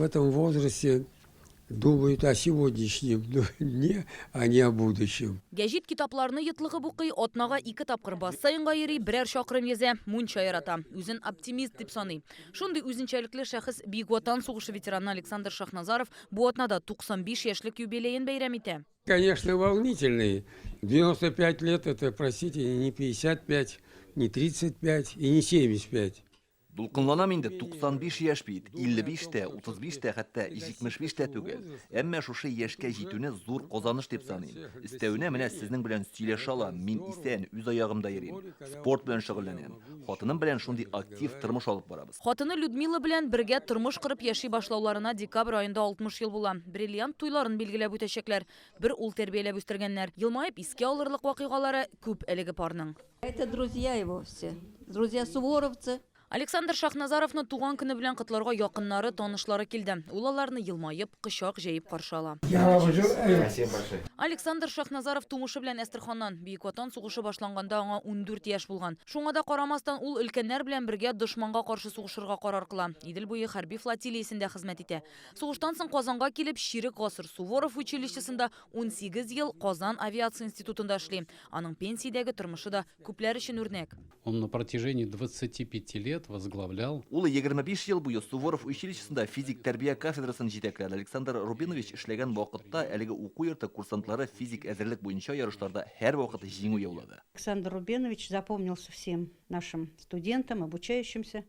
в этом возрасте думают о сегодняшнем дне, а не о будущем. Гәҗит китапларны йытлыгы букый, отнага 2 тапкыр бассайынга йөри, берәр чакрым йөзә, мунча ярата. Үзен оптимист дип саный. Шундый үзенчәлекле шәхес Бөек Ватан сугышы ветераны Александр Шахназаров бу атнада 95 яшьлек юбилеен бәйрәм итә. Конечно, волнительный. 95 лет это, простите, не 55, не 35 и не 75. Дулкынланам инде 95 яшь бит, 55-тә, 35-тә, хәтта 75-тә түгел. Әмма шушы яшькә җитүне зур казаныш дип саныйм. Истәүенә менә сезнең белән сөйләшә алам, мин исән, үз аягымда йөрим. Спорт белән шөгыльләнәм. Хатыным белән шундый актив тормыш алып барабыз. Хатыны Людмила белән бергә тормыш корып яши башлауларына декабрь аенда 60 ел була. Бриллиант туйларын билгеләп үтәчәкләр. Бер ул тәрбияләп үстергәннәр. Елмаеп искә алырлык вакыйгалары күп әлеге парның. Это друзья его все, друзья суворовцы. Александр Шахназаровны туган көне белән котларга якыннары, танышлары килде. Ул аларны елмаеп, кычак җәеп каршы ала. Александр Шахназаров тумышы белән Әстерханнан. Бөек Ватан сугышы башланганда аңа 14 яшь булган. Шуңа да карамастан ул өлкәннәр белән бергә дошманга каршы сугышырга карар кыла. Идел буе хәрби флотилиясендә хезмәт итә. Сугыштан соң Казанга килеп, Ширек гасыр Суворов училищесында 18 ел Казан авиация институтында эшли. Аның пенсиядәге тормышы да күпләр өчен үрнәк. Он на протяжении 25 лет возглавлял. Ул 25 ел буе Суворов училищесында физик тәрбия кафедрасын җитәкләде. Александр Рубинович эшләгән вакытта әлеге уку йорты курсантлары физик әзерлек буенча ярышларда һәр вакыт җиңү яулады. Александр Рубинович запомнился всем нашим студентам, обучающимся.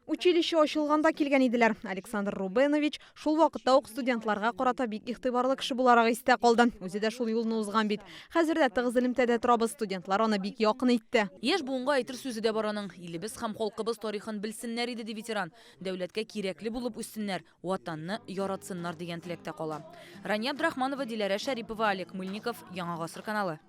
Училище ачылганда килгән иделәр. Александр Рубенович шул вакытта ук студентларга карата бик игътибарлы кеше буларак истә калды. Үзе дә шул юлны узган бит. Хәзердә тыгыз элемтәдә торабыз, студентлар аны бик якын итте. Яшь буынга әйтер сүзе дә бар аның. Илебез һәм халкыбыз тарихын белсеннәр иде ди ветеран. Дәүләткә кирәкле булып үссеннәр, ватанны яратсыннар дигән теләктә кала. Рания Абдрахманова, Диләрә Шәрипова, Олег Мыльников, Яңа гасыр каналы.